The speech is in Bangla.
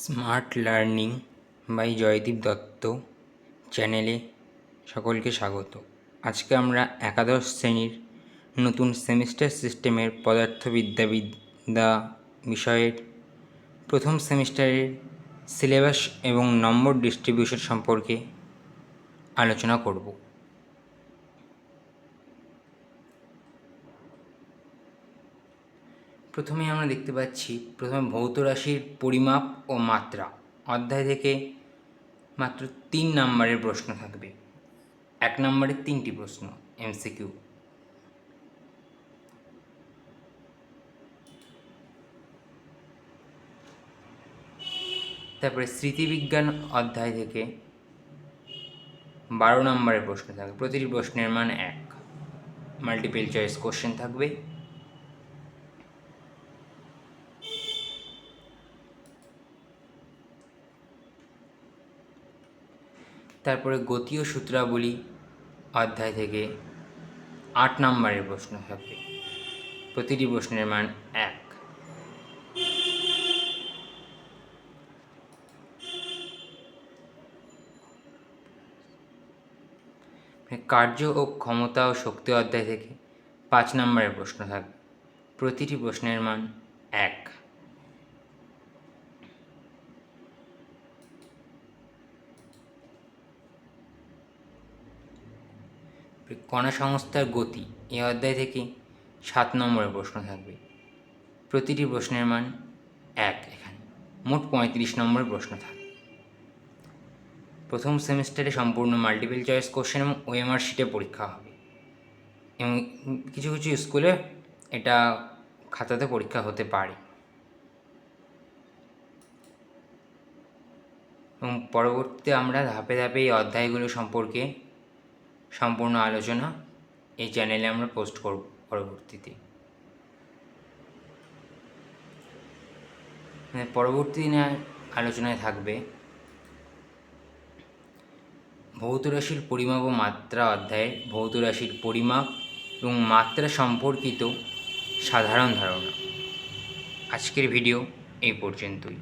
Smart learning by Joydeep Dutta চ্যানেলে সকলকে স্বাগত। আজকে আমরা একাদশ শ্রেণীর নতুন সেমিস্টার সিস্টেমের পদার্থবিদ্যা বিষয়ের প্রথম সেমিস্টারের সিলেবাস এবং নম্বর ডিস্ট্রিবিউশন সম্পর্কে আলোচনা করব। প্রথমে আমরা দেখতে পাচ্ছি ভৌত রাশির পরিমাপ ও মাত্রা অধ্যায় থেকে মাত্র 3 নম্বরের প্রশ্ন থাকবে। 1 নম্বরের 3টি প্রশ্ন এমসিকিউ। তারপরে স্মৃতিবিজ্ঞান অধ্যায় থেকে 12 নম্বরের প্রশ্ন থাকবে। প্রতিটি প্রশ্নের মান 1। মাল্টিপল চয়েস কোশ্চেন থাকবে। তারপরে গতি ও সূত্রাবলী অধ্যায় থেকে 8 নম্বরের প্রশ্ন থাকবে। প্রতিটি প্রশ্নের মান 1। কার্য ও ক্ষমতা ও শক্তি অধ্যায় থেকে 5 নম্বরের প্রশ্ন থাকবে। প্রতিটি প্রশ্নের মান 1। কণা সংস্থার গতি এই অধ্যায় থেকে 7 নম্বরের প্রশ্ন থাকবে। প্রতিটি প্রশ্নের মান 1। এখানে মোট 35 নম্বরের প্রশ্ন থাকবে। প্রথম সেমিস্টারে সম্পূর্ণ মাল্টিপল চয়েস কোশ্চেন এবং ওএমআর শিটে পরীক্ষা হবে, এবং কিছু কিছু স্কুলে এটা খাতাতে পরীক্ষা হতে পারে। এবং পরবর্তীতে আমরা ধাপে ধাপে এই অধ্যায়গুলো সম্পর্কে সম্পূর্ণ আলোচনা এই চ্যানেলে আমরা পোস্ট করব পরবর্তীতে। পরবর্তী দিনে আলোচনায় থাকবে ভৌত রাশির পরিমাপ ও মাত্রা অধ্যায়ে ভৌত রাশির পরিমাপ এবং মাত্রা সম্পর্কিত সাধারণ ধারণা। আজকের ভিডিও এই পর্যন্তই।